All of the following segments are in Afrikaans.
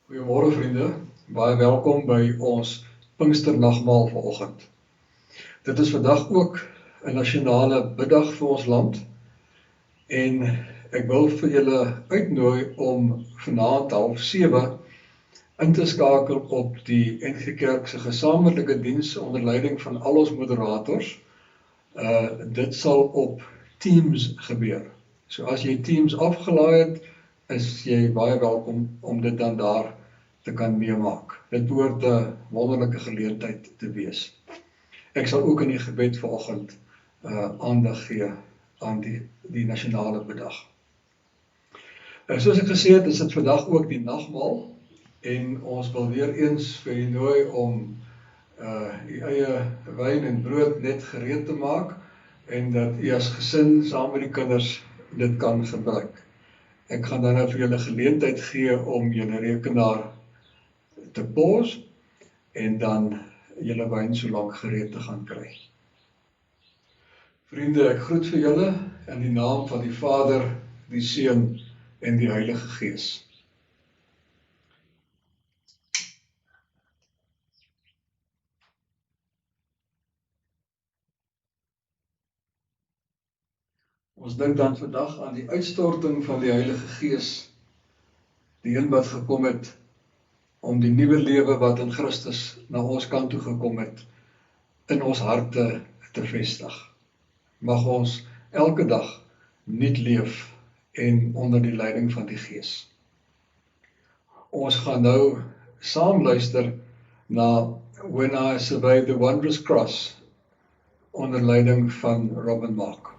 Goeiemôre vriende, baie welkom by ons Pinksternagmaal vanoggend. Dit is vandag ook 'n nasionale biddag vir ons land en ek wil vir julle uitnooi om vanaand 6:30 in te skakel op die NG Kerk se gesamentlike diens onder leiding van al ons moderators. Dit sal op Teams gebeur. So as jy Teams afgelaai het, is jy baie welkom om dit dan daar te kan meemaak. Dit behoort 'n wonderlike geleentheid te wees. Ek sal ook in die gebed vanoggend aandag gee aan die nasionale biddag. Soos ek gesê het, is dit vandag ook die nagmaal en ons wil weer eens vir u nooi om u eie wyn en brood net gereed te maak en dat u as gesin saam met die kinders dit kan gebruik. Ek gaan dan nou vir julle geleentheid gee om julle rekenaar te pause en dan julle wyn so lank gereed te gaan kry. Vriende, ek groet vir julle in die naam van die Vader, die Seun en die Heilige Gees. Ons dink dan vandag aan die uitstorting van die Heilige Gees, die een wat gekom het om die nuwe lewe wat in Christus na ons kant toe gekom het, in ons harte te vestig. Mag ons elke dag nuut leef en onder die leiding van die Gees. Ons gaan nou saam luister na When I Surveyed the Wondrous Cross onder leiding van Robin Mark.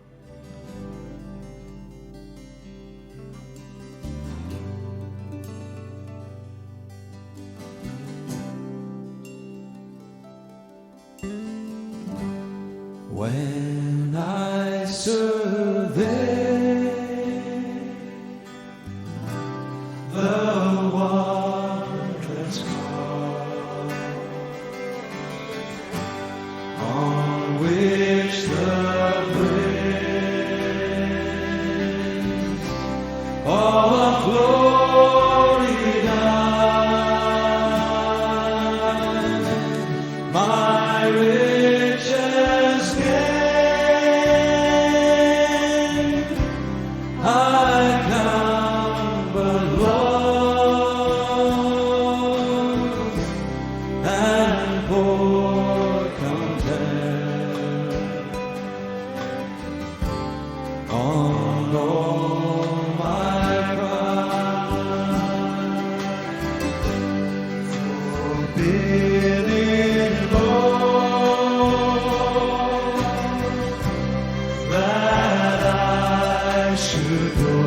When I survey the wondrous cross on which the praise of glory died, my riches gain, I count but loss and poor content on all my pride, forbidding Lord that I should go,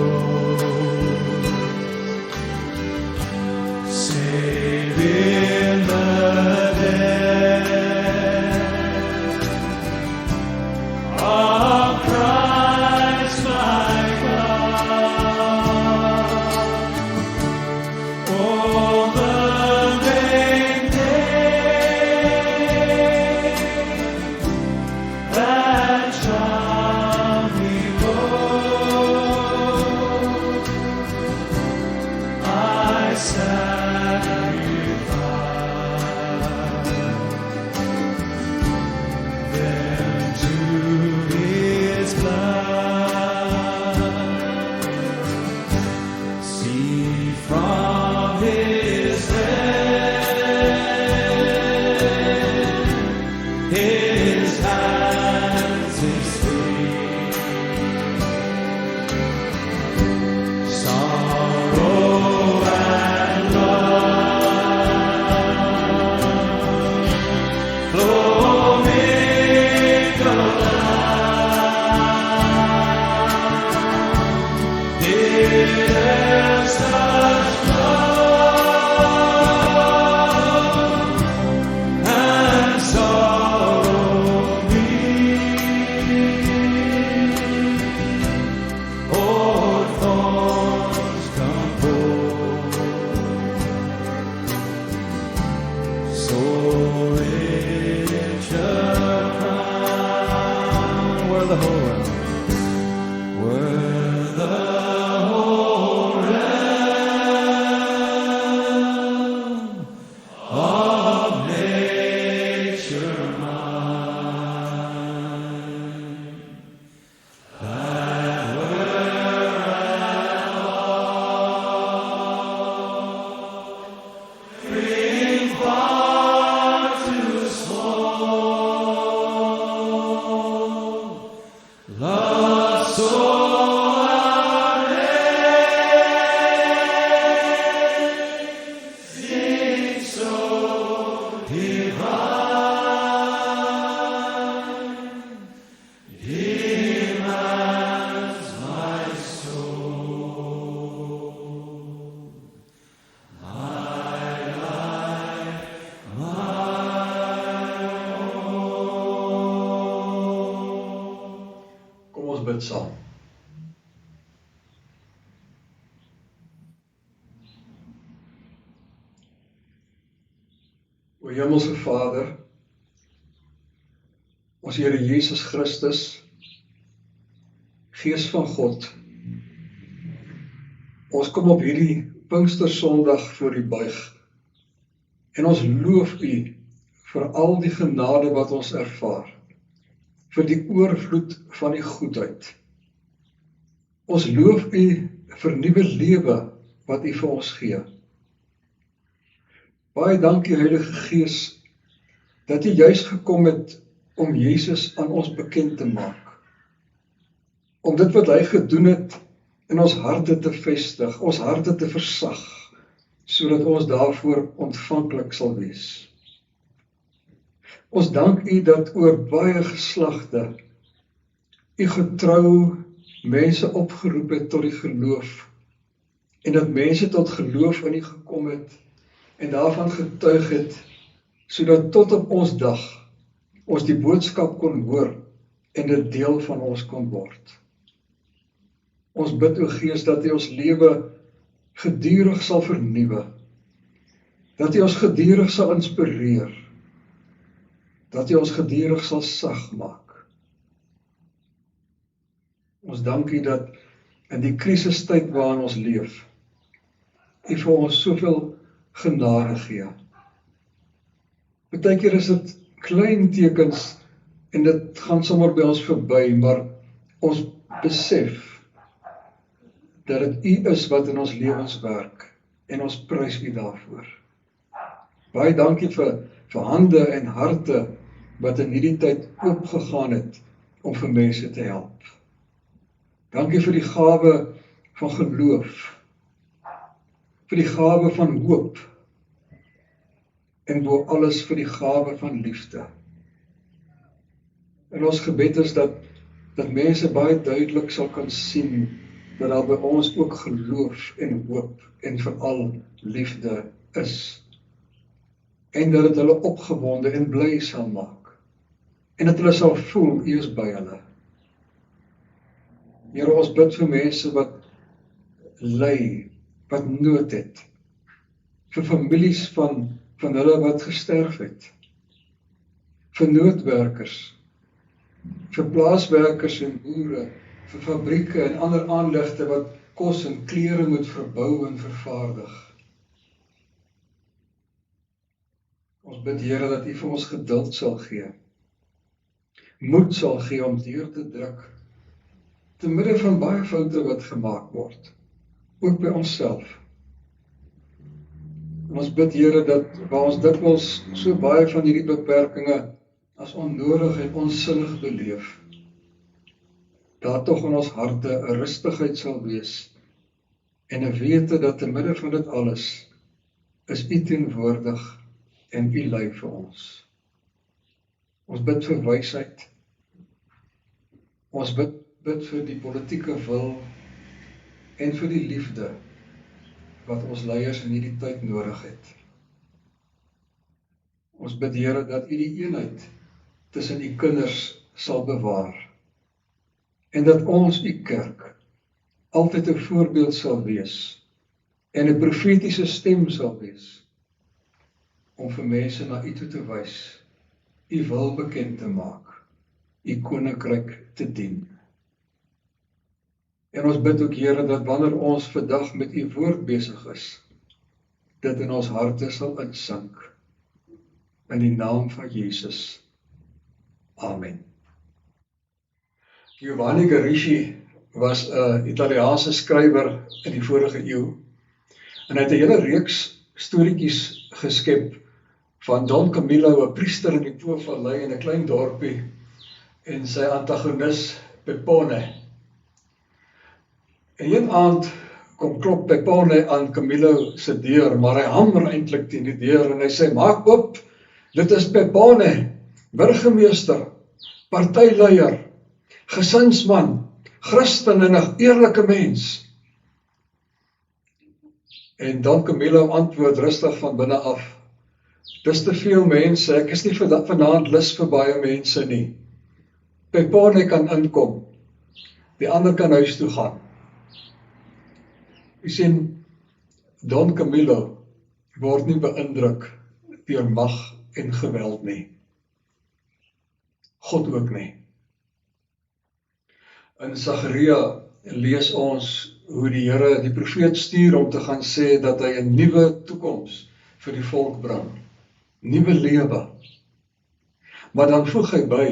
save in the death of Christ my God. Oh, the vain day that shall be Lord, I sacrifice them to His blood. See from His head, His hands His feet, sorrow and love flow mingled out. Did such love and sorrow meet, o'er thorns composed, so rich a crown, were the whole realm, were the whole bid saam. O Hemelse Vader, ons Here Jesus Christus, Gees van God, ons kom op hierdie Pinkstersondag voor U buig en ons loof U vir al die genade wat ons ervaar, vir die oorvloed van die goedheid. Ons loof U vir nuwe lewe wat U vir ons gee. Baie dankie Heilige Gees dat U juis gekom het om Jesus aan ons bekend te maak. Om dit wat hy gedoen het in ons harte te vestig, ons harte te versag, sodat ons daarvoor ontvanklik sal wees. Ons dank U dat oor baie geslagte U getrou mense opgeroep het tot die geloof en dat mense tot geloof in U gekom het en daarvan getuig het, sodat tot op ons dag ons die boodskap kon hoor en dit deel van ons kon word. Ons bid o Gees dat U ons lewe gedurig sal vernuwe, dat U ons gedurig sal inspireer, dat U ons gedurig sal sag maak. Ons dank U dat in die krisistyd waarin ons leef, U vir ons soveel genade gee. Partykeer is dit klein tekens en dit gaan sommer by ons verby, maar ons besef dat dit U is wat in ons lewens werk en ons prys U daarvoor. Baie dankie vir hande en harte wat in hierdie tyd oopgegaan het om vir mense te help. Dankie vir die gawe van geloof, vir die gawe van hoop en bo alles vir die gawe van liefde. En ons gebed is dat mense baie duidelik sal kan sien dat daar by ons ook geloof en hoop en veral liefde is. En dat het hulle opgewonde en bly sal maak. En dat hulle sal voel, U is by hulle. Here, ons bid vir mense wat ly, wat nood het. Vir families van hulle wat gesterf het. Vir noodwerkers. Vir plaaswerkers en boere. Vir fabrieke en ander aanlegte wat kos en klere moet verbou en vervaardig. Ons bid Here dat U vir ons geduld sal gee. Moed sal gee om deur te druk. Te midde van baie foute wat gemaak word. Ook by onsself. En ons bid Here dat waar ons dikwels so baie van hierdie beperkinge as onnodig en onsinnig beleef, daar tog in ons harte 'n rustigheid sal wees en 'n wete dat te midde van dit alles is U teenwoordig en U lei vir ons. Ons bid vir wysheid. Ons bid vir die politieke wil en vir die liefde wat ons leiers in hierdie tyd nodig het. Ons bid Here dat U die eenheid tussen U kinders sal bewaar. En dat ons, U kerk, altyd 'n voorbeeld sal wees en 'n profetiese stem sal wees om vir mense na U toe te wys, U wil bekend te maak, U koninkryk te dien. En ons bid ook Here dat wanneer ons vandag met U woord besig is, dit in ons harte sal insink. In die naam van Jesus. Amen. Giovanni Gerici was 'n Italiaanse skrywer in die vorige eeu en hy het 'n hele reeks storieetjies geskep van Don Camillo, 'n priester in die Po-vallei in 'n klein dorpie en sy antagonis Pepone. En een aand kom klop Pepone aan Camillo se deur, maar hy hamer eintlik teen die deur en hy sê: "Maak oop, dit is Pepone, burgemeester, partyleier, gesinsman, Christen en 'n eerlike mens." En Don Camillo antwoord rustig van binne af: "Dis te veel mense, ek is nie vanaand lus vir baie mense nie. Pepone kan inkom. die ander kan huis toe gaan. U sien, Don Camillo word nie beïndruk deur mag en geweld nie. God ook nie. In Sagaria lees ons hoe die Here die profeet stuur om te gaan sê dat hy 'n nuwe toekoms vir die volk bring. Nuwe lewe. Maar dan voeg hy by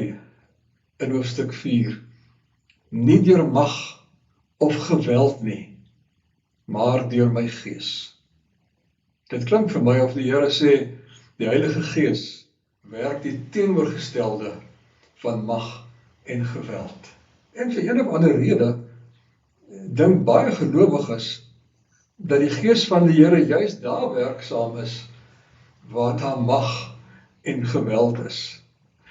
in hoofstuk 4, nie deur mag of geweld nie, maar deur my gees. Dit klink vir my of die Here sê, die Heilige Gees werk die teenoorgestelde van mag en geweld. En vir een of ander rede, dink baie gelowiges, dat die Gees van die Here juist daar werksaam is, waar daar mag en geweld is.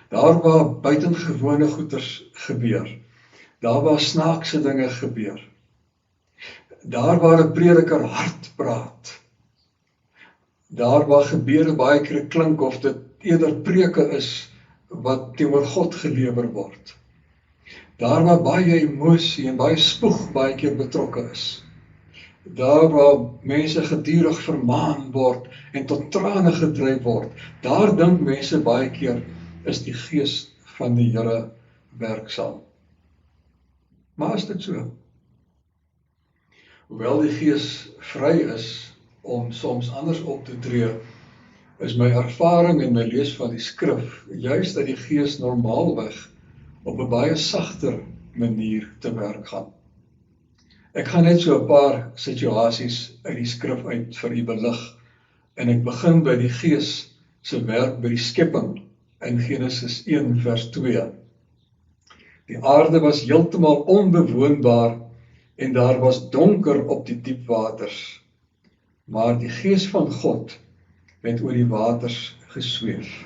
Daar waar buitengewone goeders gebeur, daar waar snaakse dinge gebeur, daar waar 'n prediker hard praat, daar waar gebede baie keer klink of dit eerder preke is wat teenoor God gelewer word, daar waar baie emosie en baie spoeg baie keer betrokke is, daar waar mense gedurig vermaan word en tot trane gedryf word, daar dink mense baie keer is die Gees van die Here werksaam. Maar is dit so? Hoewel die Gees vry is om soms anders op te tree, is my ervaring en my lees van die skrif, juist dat die Gees normaalweg op 'n baie sagter manier te werk gaan. Ek gaan net so 'n paar situasies uit die skrif uit vir u belig, en ek begin by die Gees se werk by die skepping in Genesis 1 vers 2. Die aarde was heeltemal onbewoonbaar en daar was donker op die diep waters, maar die Gees van God het oor die waters gesweef.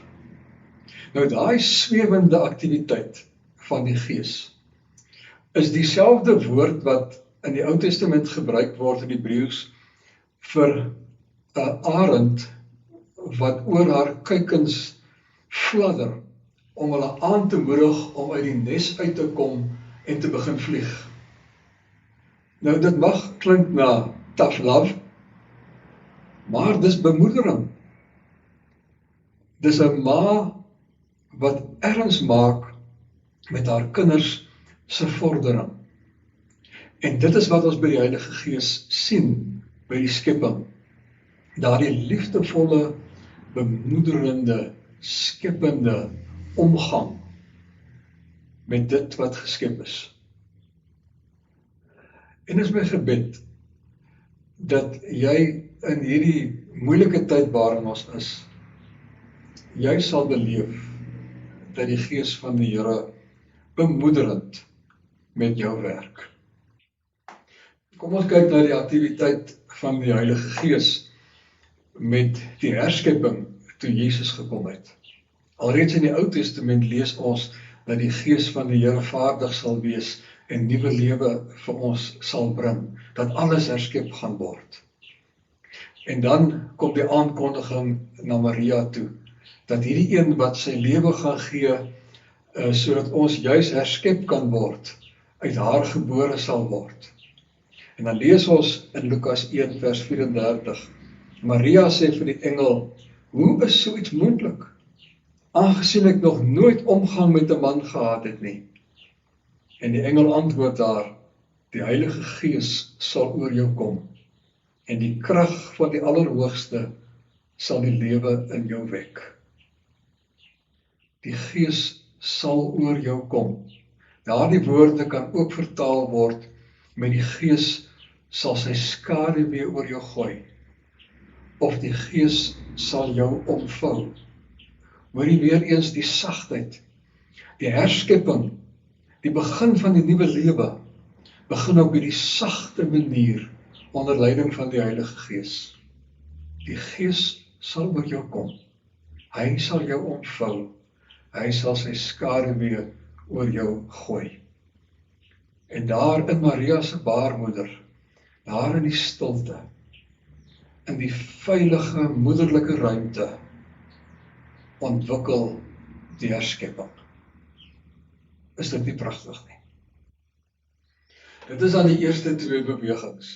Nou daai swewende aktiwiteit van die Gees is dieselfde woord wat in die Ou Testament gebruik word in Hebreëus vir 'n arend wat oor haar kuikens fladder om hulle aan te moedig om uit die nes uit te kom en te begin vlieg. Nou dit mag klink na tough love, maar dis bemoedering. Dis 'n ma wat erns maak met haar kinders se vordering. En dit is wat ons by die Heilige Gees sien by die skepping. Daardie liefdevolle, bemoederende, skepende omgang met dit wat geskep is. En is my gebed dat jy in hierdie moeilike tyd waarin ons is, jy sal beleef dat die Gees van die Here bemoederend met jou werk. Kom ons kyk na die aktiwiteit van die Heilige Gees met die herskepping toe Jesus gekom het. Alreeds in die Ou Testament lees ons dat die Gees van die Here vaardig sal wees en nuwe lewe vir ons sal bring, dat alles herskep gaan word. En dan kom die aankondiging na Maria toe, dat hierdie een wat sy lewe gaan gee, sodat ons juis herskep kan word, uit haar gebore sal word. En dan lees ons in Lukas 1 vers 34, Maria sê vir die engel, hoe is so iets moontlik? Aangesien ek nog nooit omgang met 'n man gehad het nie. En die engel antwoord daar, die Heilige Gees sal oor jou kom, en die krag van die Allerhoogste sal die lewe in jou wek. Die Gees sal oor jou kom. Daardie woorde kan ook vertaal word met die Gees sal sy skaduwee oor jou gooi, of die Gees sal jou omvou. Hoor jy weer eens die sagtheid, die herskepping, die begin van die nuwe lewe, begin op hierdie sagte manier, onder leiding van die Heilige Gees. Die Gees sal oor jou kom, hy sal jou omvou, hy sal sy skaduwee oor jou gooi. En daar in Maria se baarmoeder, daar in die stilte, in die veilige moederlike ruimte, ontwikkel die herskepping. Is dit nie pragtig nie? Dit is aan die eerste twee bewegings.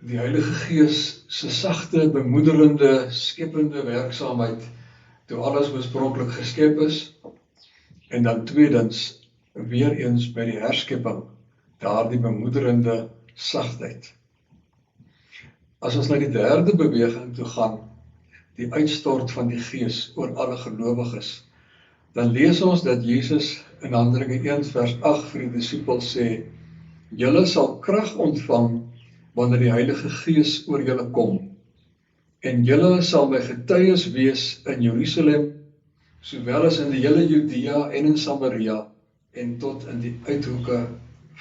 Die Heilige Gees se sagte, bemoederende, skepende werksaamheid toe alles oorspronklik geskep is, en dan tweedens weer eens by die herskepping, daardie bemoederende sagtheid. As ons na die derde beweging toe gaan, die uitstort van die Gees oor alle gelowiges, dan lees ons dat Jesus in Handelinge 1 vers 8 vir die disippels sê, julle sal krag ontvang wanneer die Heilige Gees oor julle kom, en julle sal my getuies wees in Jerusalem, sowel as in die hele Judea en in Samaria, en tot in die uithoeke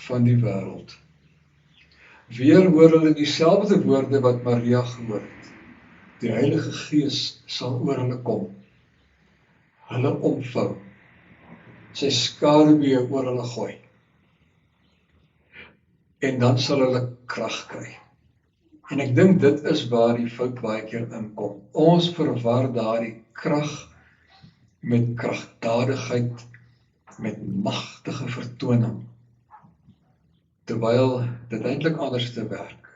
van die wêreld. Weer hoor hulle dieselfde woorde wat Maria gehoor het. Die Heilige Gees sal oor hulle kom, hulle omvou, sy skaduwee oor hulle gooi, en dan sal hulle krag kry. En ek dink dit is waar die fout baie keer inkom. Ons verwar daardie krag met kragtadigheid, met magtige vertoning, terwyl dit eintlik anders te werk.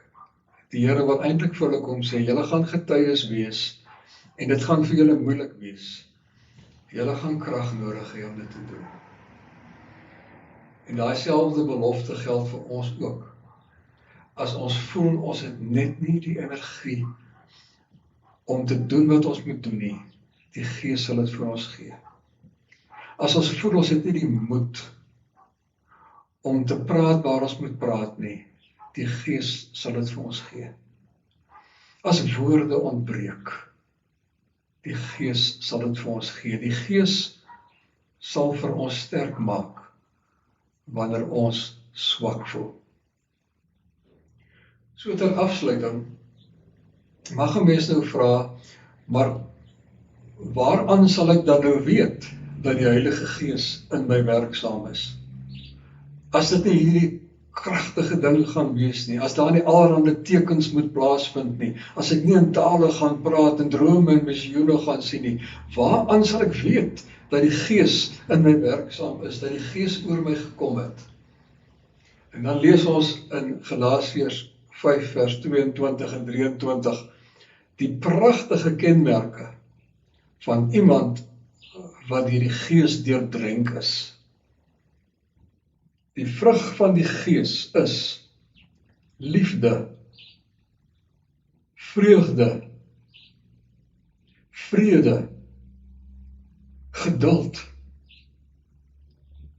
Die Here wil eintlik vir hulle kom sê, julle gaan getuies wees, en dit gaan vir julle moeilik wees. Julle gaan krag nodig hê om dit te doen. En daai selfde belofte geld vir ons ook. As ons voel ons het net nie die energie om te doen wat ons moet doen nie, die Gees sal dit vir ons gee. As ons voel ons het nie die moed om te praat waar ons moet praat nie, die Gees sal dit vir ons gee. As woorde ontbreek, die Gees sal dit vir ons gee. Die Gees sal vir ons sterk maak wanneer ons swak voel. So ter afsluiting, mag 'n mens nou vra, maar waaraan sal ek dan nou weet dat die Heilige Gees in my werksaam is? As dit nie hierdie kragtige ding gaan wees nie, as daar nie allerhande tekens moet plaasvind nie, as ek nie in tale gaan praat en drome en visioene gaan sien nie, waaraan sal ek weet dat die Gees in my werksaam is, dat die Gees oor my gekom het? En dan lees ons in Galasiërs 5 vers 22 en 23 die pragtige kenmerke van iemand wat deur die Gees deurdrenk is. Die vrug van die Gees is liefde, vreugde, vrede, geduld,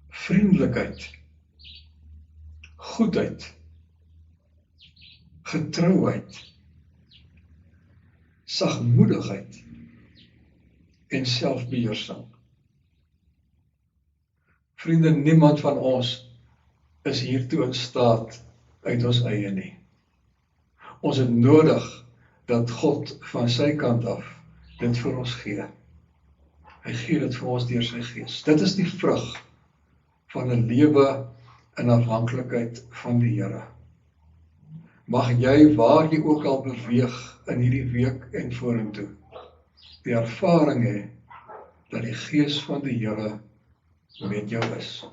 vriendelikheid, goedheid, getrouheid, sagmoedigheid en selfbeheersing. Vriende, niemand van ons is hiertoe in staat uit ons eie nie. Ons het nodig dat God van sy kant af dit vir ons gee. Hy gee dit vir ons deur sy Gees. Dit is die vrug van 'n lewe in afhanklikheid van die Here. Mag jy, waar jy ook al beweeg in hierdie week en vorentoe, die ervaring hê dat die Gees van die Here met jou is.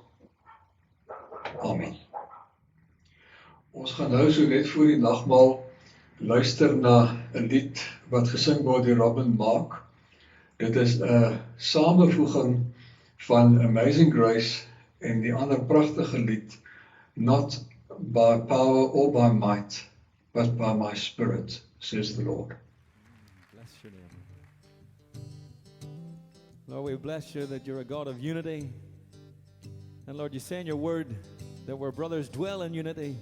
Amen. Ons gaan nou so net voor die nagmaal luister na 'n lied wat gesing word deur Robin Mark. Dit is 'n samevoeging van Amazing Grace en die ander pragtige lied, Not by power or by might, but by my spirit, says the Lord. Bless your name. Lord, we bless you that you're a God of unity. And Lord, you say in your word that where brothers dwell in unity,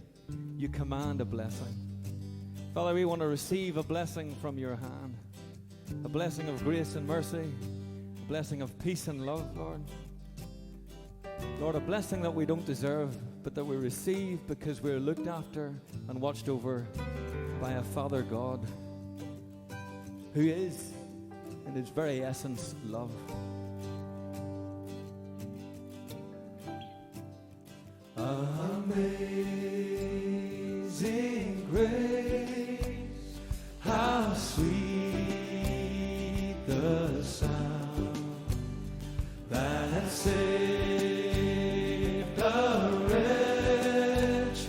you command a blessing. Father, we want to receive a blessing from your hand. A blessing of grace and mercy. A blessing of peace and love, Lord. Lord, a blessing that we don't deserve, but that we receive because we're looked after and watched over by a Father God who is, in his very essence, love. Amazing grace, how sweet the sound that saved a wretch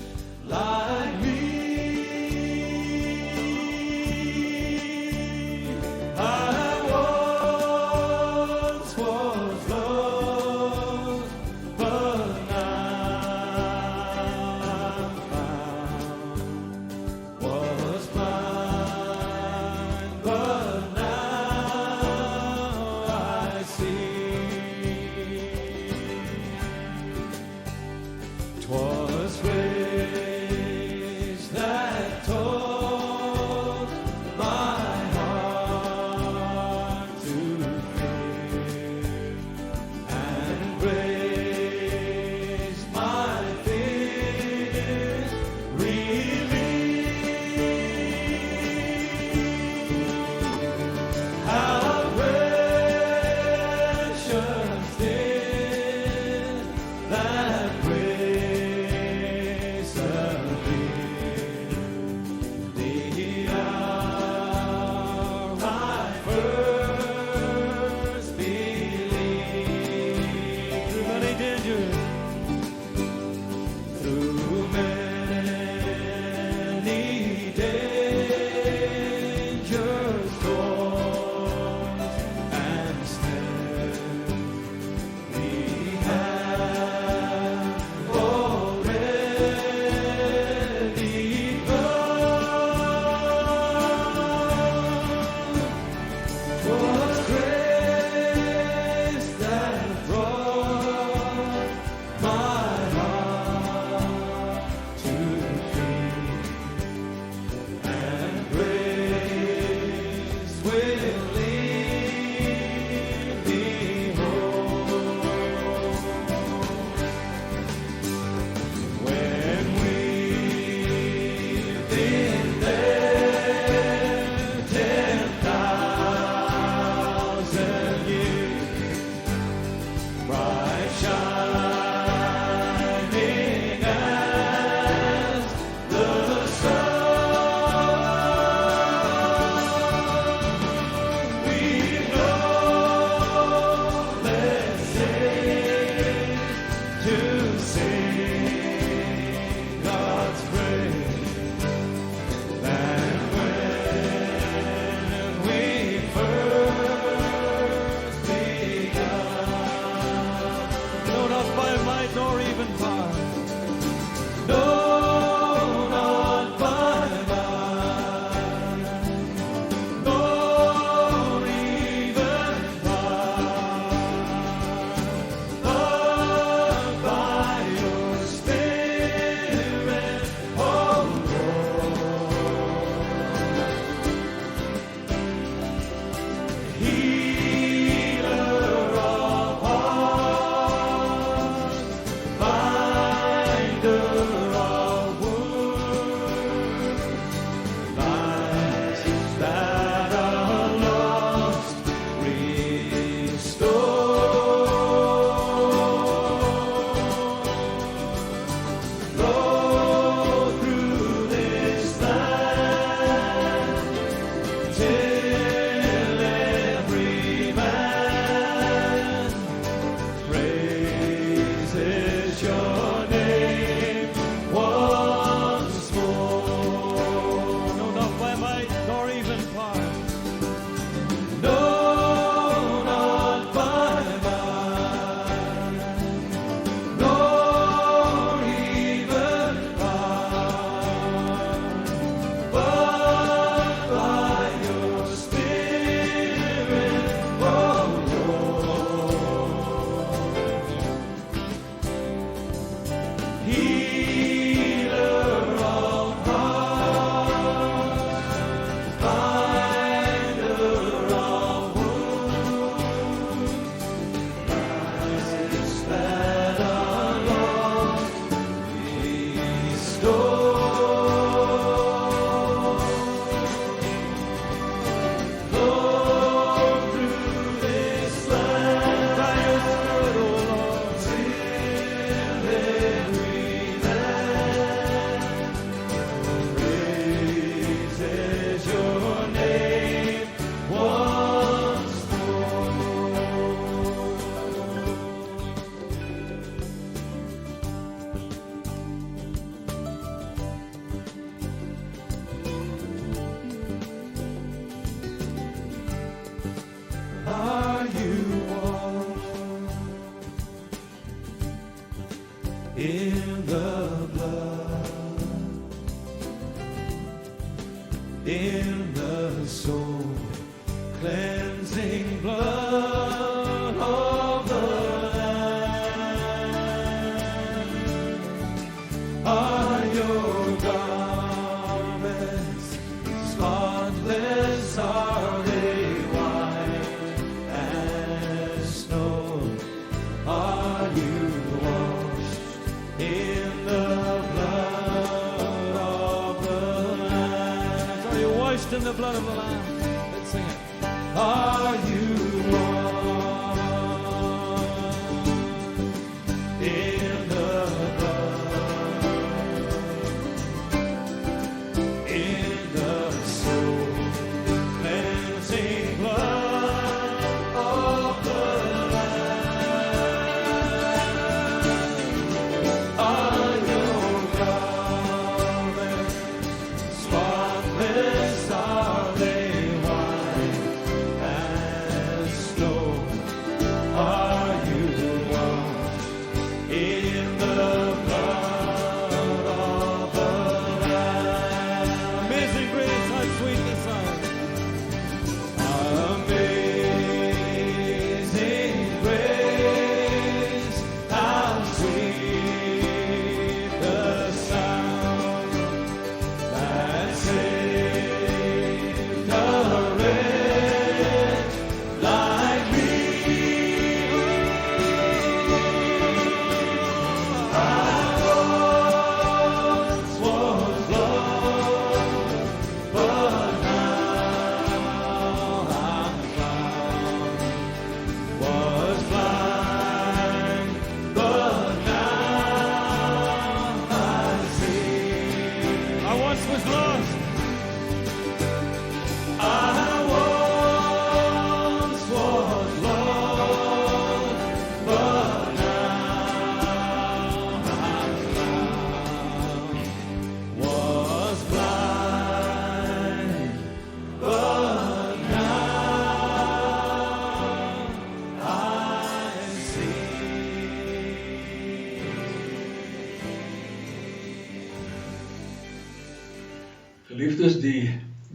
in the soul, cleansing blood of the Lamb. Are your garments spotless? Are they white as snow? Are you washed in the blood of the Lamb? Are you washed in the blood of the Lamb? Let's sing it. Are you washed in the blood, in the soul, cleansing blood of the Lamb? Are your garments spotless? Are they white as snow? Are you washed in the blood of the Lamb? Amazing grace, how sweet the sound. Amazing grace, how sweet the sound that saved a wretch like me. I once was lost, but now I'm found. Was blind, but now I see. I once was lost. I once was lost, but now I'm found. Was blind, but now I see. Geliefdes, die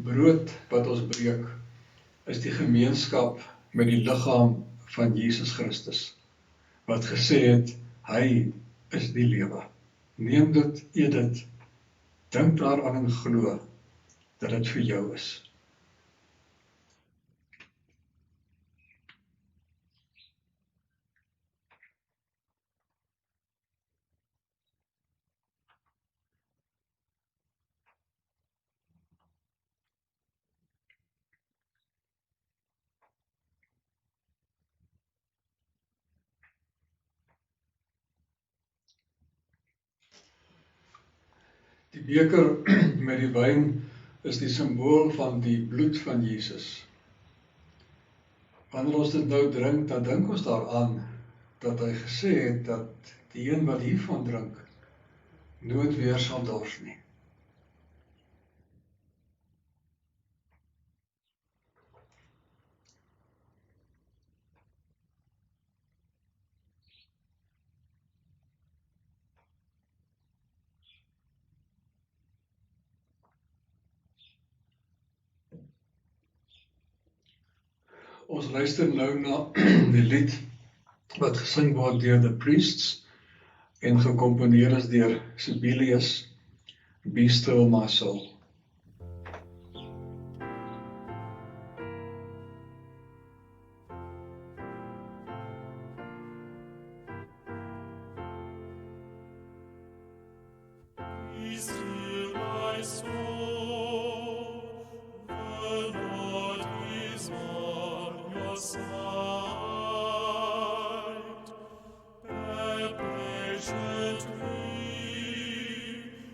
brood wat ons breek, is die gemeenskap met die liggaam van Jesus Christus, wat gesê het, hy is die lewe. Neem dit, eet dit, dink daaraan en glo, dat dit vir jou is. Die beker met die wyn is die simbool van die bloed van Jesus. Wanneer ons dit nou drink, dan dink ons daaraan dat hy gesê het dat die een wat hiervan drink, nooit weer sal dors nie. Ons luister nou na die lied wat gesing word deur The Priests en gecomponeer is deur Sibelius, Be Still My Soul. Be still my soul, the Lord is on your side. Bear patiently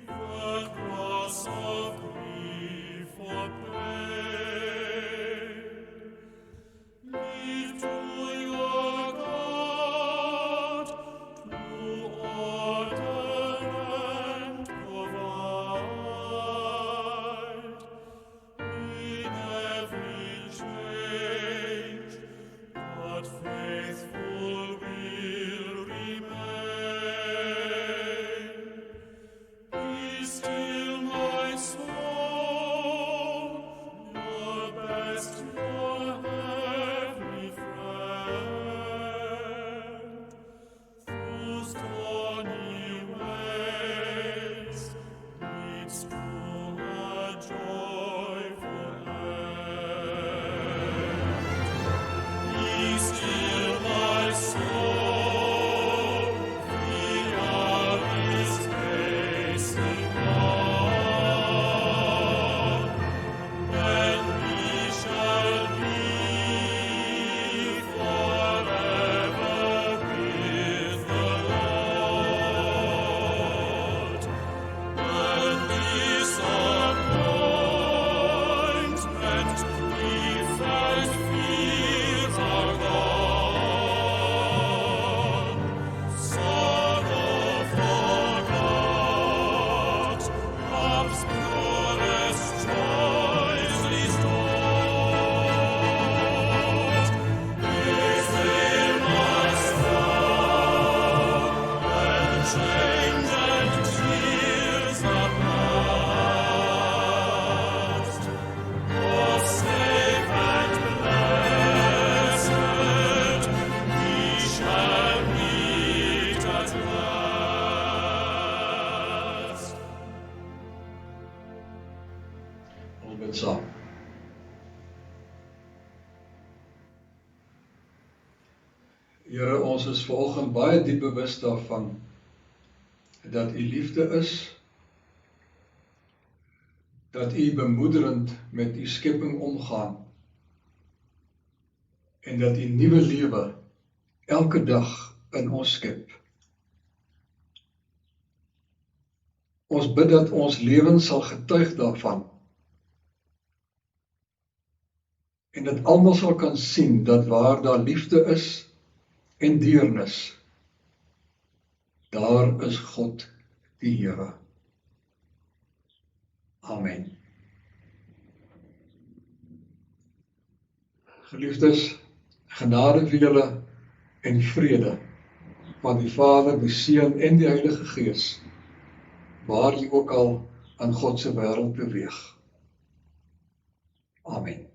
the cross of Ons bid saam. Here, ons is vanoggend baie diep bewus daarvan dat U liefde is, dat U bemoederend met U skepping omgaan en dat U nuwe lewe elke dag in ons skep. Ons bid dat ons lewens sal getuig daarvan en dat almal sal kan sien dat waar daar liefde is en deernis, daar is God die Here. Amen. Geliefdes, genade vir julle en vrede van die Vader, die Seun en die Heilige Gees, waar jy ook al aan God se wêreld beweeg. Amen.